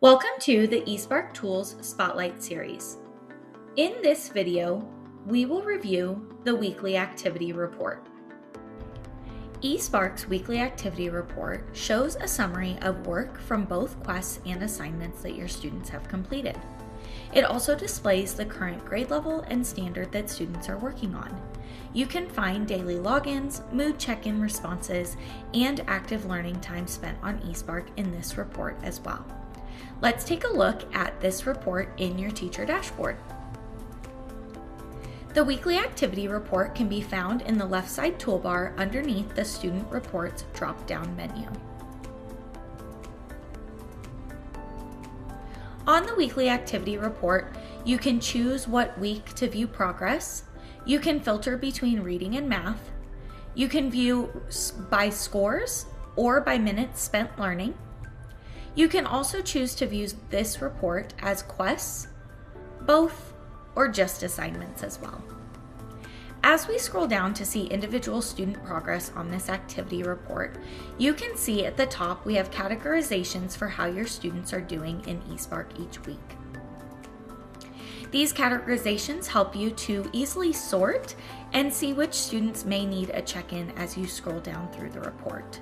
Welcome to the eSpark Tools Spotlight series. In this video, we will review the weekly activity report. eSpark's weekly activity report shows a summary of work from both quests and assignments that your students have completed. It also displays the current grade level and standard that students are working on. You can find daily logins, mood check-in responses, and active learning time spent on eSpark in this report as well. Let's take a look at this report in your teacher dashboard. The weekly activity report can be found in the left side toolbar underneath the Student Reports drop-down menu. On the weekly activity report, you can choose what week to view progress. You can filter between reading and math. You can view by scores or by minutes spent learning. You can also choose to view this report as quests, both, or just assignments as well. As we scroll down to see individual student progress on this activity report, you can see at the top we have categorizations for how your students are doing in eSpark each week. These categorizations help you to easily sort and see which students may need a check-in as you scroll down through the report.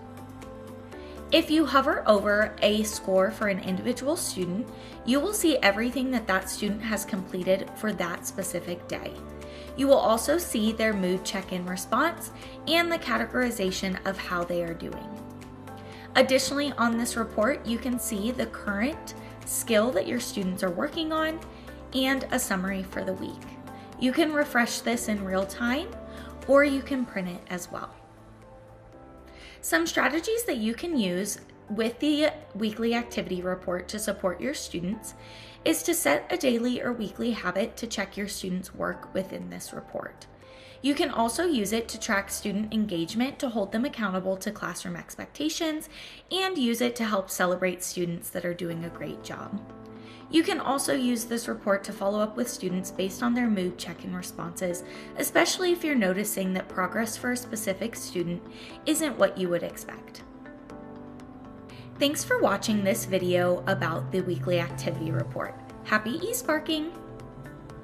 If you hover over a score for an individual student, you will see everything that student has completed for that specific day. You will also see their mood check-in response and the categorization of how they are doing. Additionally, on this report, you can see the current skill that your students are working on and a summary for the week. You can refresh this in real time, or you can print it as well. Some strategies that you can use with the weekly activity report to support your students is to set a daily or weekly habit to check your students' work within this report. You can also use it to track student engagement to hold them accountable to classroom expectations and use it to help celebrate students that are doing a great job. You can also use this report to follow up with students based on their mood check-in responses, especially if you're noticing that progress for a specific student isn't what you would expect. Thanks for watching this video about the weekly activity report. Happy eSparking!